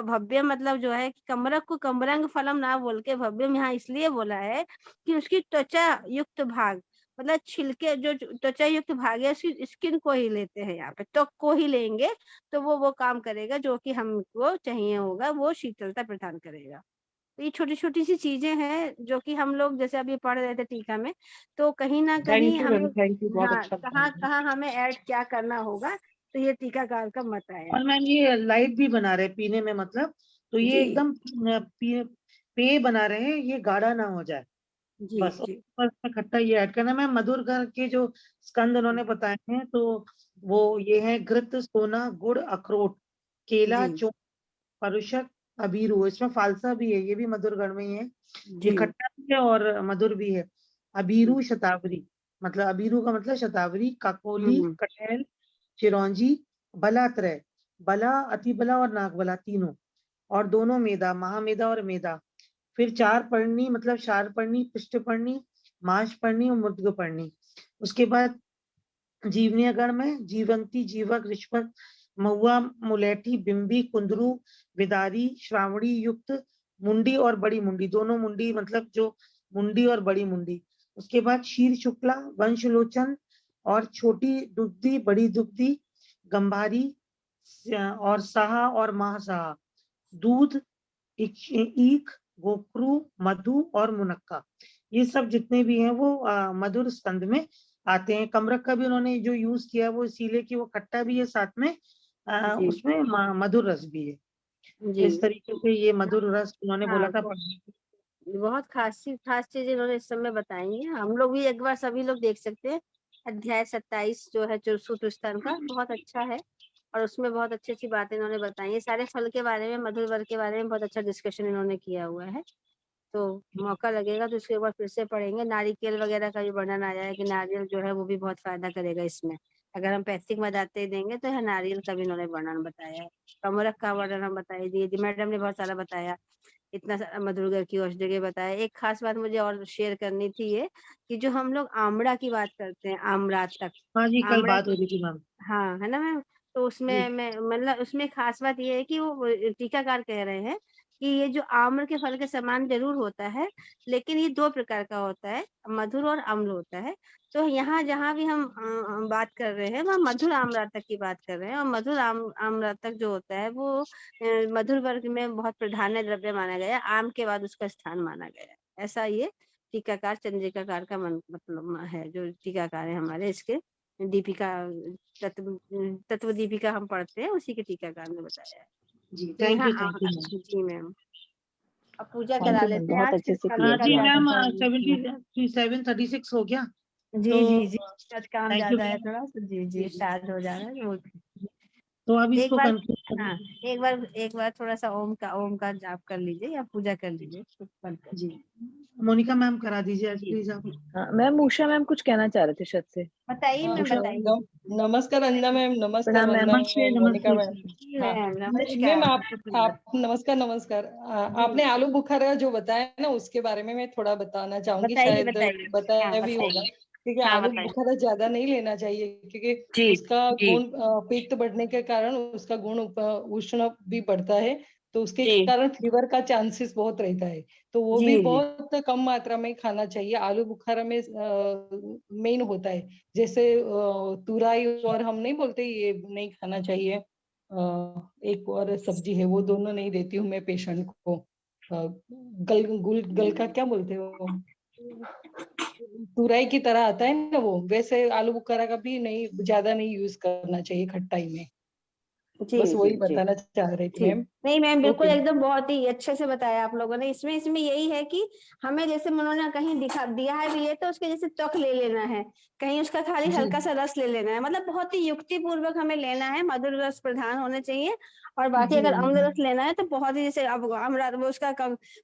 भव्य मतलब जो है कि कमरक को कमरंग फलम ना बोल के भव्यम यहाँ इसलिए बोला है कि उसकी त्वचा युक्त भाग, मतलब छिलके जो त्वचा युक्त भाग है उसकी स्किन को ही लेते हैं, यहाँ पे त्वक को ही लेंगे तो वो काम करेगा जो कि हमको चाहिए होगा, वो शीतलता प्रदान करेगा। तो ये छोटी छोटी सी चीजें हैं जो कि हम लोग जैसे अभी पढ़ रहे थे टीका में, तो कहीं ना कहीं हमें, थैंक यू, बहुत हाँ, अच्छा कहाँ बताया। कहाँ हमें ऐड क्या करना होगा, तो ये टीकाकार का मत आया। और मैम ये लाइट भी बना रहे पीने में, मतलब तो ये जी एकदम पेय बना रहे हैं, ये गाढ़ा ना हो जाए जी बस। जी और उसमें खट्टा ये ऐड करना। मैम मधुर घर के जो स्कंद उन्होंने बताए हैं, तो वो ये है घृत, सोना, गुड़, अखरोट, केला, जी चौक, परुषक, अबीरू। इसमें फालसा भी है, ये भी मधुर गण में ही है। ये जी खट्टा भी है और मधुर भी है। अबीरू शतावरी, मतलब अबीरू का मतलब शतावरी, काकोली, हम्म कटहल, चिरौंजी, बलात्रय, बला, अतिबला और नागबला तीनों, और दोनों मेदा, महामेदा और मेदा। फिर चार पर्णी, मतलब शारपर्णी, पृष्ठपर्णी, मांसपर्णी और मृदुपर्णी। उसके बाद जीवनीय गण में जीवंती, जीवक, रिश्वक, महुआ, मुलेठी, बिंबी, कुंदरू, विदारी, श्रावणी युक्त, मुंडी और बड़ी मुंडी, दोनों मुंडी, मतलब जो मुंडी और बड़ी मुंडी। उसके बाद क्षीर शुक्ला, वंशलोचन और छोटी दुग्धी, बड़ी दुग्धी, गंभारी और साहा और महासाहा, दूध, ईख, गोखरू, मधु और मुनक्का। ये सब जितने भी हैं वो मधुर स्कंद में आते हैं। कमरक का भी उन्होंने जो यूज किया है वो इसीलिए कि वो खट्टा भी है, साथ में जी उसमें मधुर रस भी है। तो जी इस तरीके से ये मधुर रस उन्होंने बोला हाँ, था। बहुत खास चीजें इन्होंने इस समय बताई हैं। हम लोग भी एक बार सभी लोग देख सकते हैं, अध्याय 27 जो है सूत्र स्थान का, बहुत अच्छा है और उसमें बहुत अच्छी अच्छी बातें इन्होंने बताई है। सारे फल के बारे में, मधुर वर्ग के बारे में बहुत अच्छा डिस्कशन इन्होंने किया हुआ है। तो मौका लगेगा तो उसके बाद फिर से पढ़ेंगे। नारिकेल वगैरह का भी वर्णन आया है कि नारियल जो है वो भी बहुत फायदा करेगा इसमें। अगर हम पैथिक मदाते देंगे तो है, नारियल का भी इन्होंने वर्णन बताया है। कमरख का वर्णन हम बताई दिए, मैडम ने बहुत सारा बताया, इतना सारा मधुरगर की औषधि बताया। एक खास बात मुझे और शेयर करनी थी, ये कि जो हम लोग आमड़ा की बात करते हैं, आमड़ा तक, हाँ जी, कल आमड़ा, बात हो रही थी मैम। हाँ है ना मैम, तो जी उसमें मैं मतलब उसमें खास बात ये है कि वो टीकाकार कह रहे हैं कि ये जो आम्र के फल के समान जरूर होता है, लेकिन ये दो प्रकार का होता है, मधुर और अम्ल होता है। तो यहाँ जहाँ भी हम बात कर रहे हैं वहाँ मधुर आम्रतक की बात कर रहे हैं, और मधुर आम्रतक जो होता है वो मधुर वर्ग में बहुत प्रधान्य द्रव्य माना गया है, आम के बाद उसका स्थान माना गया है। ऐसा ये टीकाकार चंद्रिकाकार का मतलब है, जो टीकाकार है हमारे इसके दीपिका, तत्व दीपिका हम पढ़ते हैं, उसी के टीकाकार ने बताया है। जी, तो थैंक यहाँ यू मैम। जी मैम, अब पूजा थैंक करा यू मैम, लेते हैं बहुत आज, अच्छे फिर से कल क्लियर हाँ कल जी किया बात आपने। मैम, करेंगे। 7:36 हो गया। जी तो जी जी, आज काम थैंक यू ज्यादा है मैम। थोड़ा सा, जी जी जी जी, शायद हो जा रहा है तो अब एक इसको बार, कंक्लूड हाँ, कर। एक बार थोड़ा सा ओम का जाप कर लीजिए या पूजा कर लीजिए, तो बंद कर जी, दीजिए। मोनिका मैम करा दीजिए आज जी प्लीज आप। जी, हाँ, मैम उषा मैम कुछ कहना चाह रहे थे शायद से। बताइए मैम, उषा, बताइए। नमस्कार अंजना मैम, नमस्कार प्रणाम मैम। वंदना नमस्ते, मैम, मोनिका नमस्ते मैम। जी। जी हाँ मैम, मैम, नमस्कार, सुप्रभात। आप नमस्कार नमस्कार। जी आपने आलू बुखारा जो बताया ना, उसके बारे में मैं थोड़ा बताना चाहूंगी, बताइए शायद बताइए, हाँ बताया भी होगा। बताइए, क्योंकि हाँ आलू बताइए। बुखारा ज्यादा नहीं लेना चाहिए, क्योंकि जी उसका जी गुण पित्त बढ़ने के कारण उसका गुण उष्ण भी बढ़ता है, तो उसके जी कारण फीवर का चांसेस बहुत रहता है। तो वो जी भी जी बहुत कम मात्रा में खाना चाहिए। आलू बुखारा में मेन होता है, जैसे तुरई, और हम नहीं बोलते ये नहीं खाना चाहिए, एक और सब्जी है, वो दोनों नहीं देती हूँ मैं पेशेंट को। गल का क्या बोलते हो वो, तुरई की तरह आता है ना वो, वैसे आलू बुखारा का भी नहीं, ज्यादा नहीं यूज करना चाहिए खट्टाई में। जी बस जी वही जी बताना चाह रही थी ठीक, मैम। नहीं मैम बिल्कुल ओके। एकदम बहुत ही अच्छे से बताया आप लोगों ने। इसमें इसमें यही है कि हमें जैसे उन्होंने कहीं दिखा दिया है भी ये, तो उसके जैसे त्वक ले लेना है, कहीं उसका खाली जी हल्का सा रस ले लेना है, मतलब बहुत ही युक्ति पूर्वक हमें लेना है, मधुर रस प्रधान होने चाहिए। और बाकी जी अगर अम्ल रस लेना है तो बहुत ही, जैसे अब अम्ल वो उसका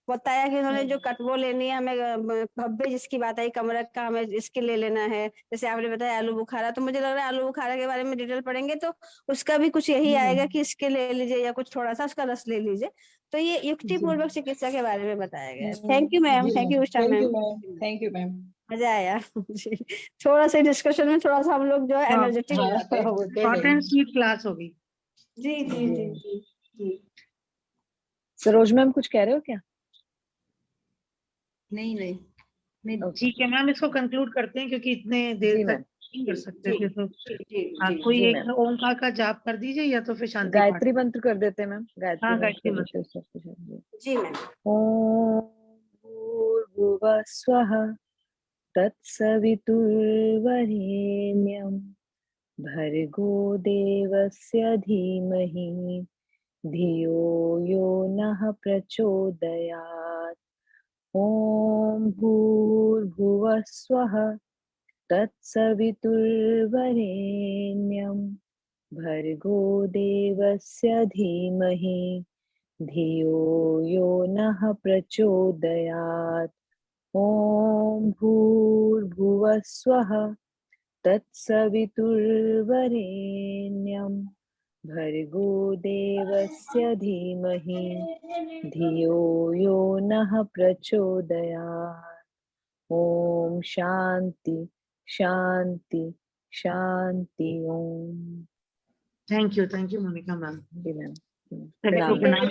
बताया कि उन्होंने जो कटवो लेनी है हमें, भब्बे जिसकी बात आई, कमरक का हमें इसके ले लेना है। जैसे आपने बताया आलू बुखारा, तो मुझे लग रहा है आलू बुखारा के बारे में डिटेल पढ़ेंगे तो उसका भी कुछ यही जी आएगा कि इसके ले लीजिए, या कुछ थोड़ा सा उसका रस ले लीजिए। तो ये युक्ति पूर्वक चिकित्सा के बारे में बताया गया है। Thank you ma'am, thank you Usha ma'am, thank you ma'am. मजा आया जी। थोड़ा सा डिस्कशन में थोड़ा सा हम लोग जो है हाँ, एनर्जेटिक हो जाते हैं। शॉर्ट एंड स्वीट क्लास होगी। जी जी जी जी जी। सरोज मैम कुछ कह रहे हो क्या? नहीं नहीं नहीं ठीक है मैम, इसको कंक्लूड करते हैं क्योंकि इतने देर जी तक मैम। नहीं कर सकते थे। तो जी हाँ, जी कोई जी एक मैम। ओंकार का जाप कर दीजिए या तो फिर शांति पाठ। गायत्री मंत्र कर देते हैं मैम, गायत्री हाँ, मंत्र गायत्री कर मंत्र। देते हैं सब कुछ। जी मैम। ओम भूर्भुवः स्वः तत्सवितुर्वरेण्यं भर्गो देवस्य धीमहि धियो यो नः प्रचोदयात्। ओम भूर्भुवः स्वः तत्सवितुर्वरेण्यं भर्गो देवस्य धीमहि धियो यो नः प्रचोदयात्। ओम भूर्भुवः स्वः तत्सवितुर्वरेण्यं भर्गो देवस्य धीमहि धियो यो नः प्रचोदयात्। ओम शांति शांति शांति। ओम। Thank you Monika ma'am. जी मैम। सभी को प्रणाम।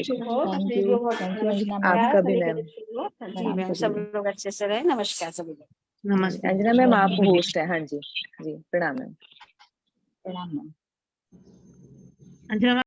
शुभ हो, थैंक सभी यू को अंजना मैम। आपका भी सभी मैम। को शुभ हो। जी प्रणाम मैम, सभी सब को। लोग अच्छे से रहे। नमस्कार सभी लोग। नमस्ते। अंजना मैम आप होस्ट है। हाँ जी जी प्रणाम मैम। प्रणाम मैम। अंजना मैम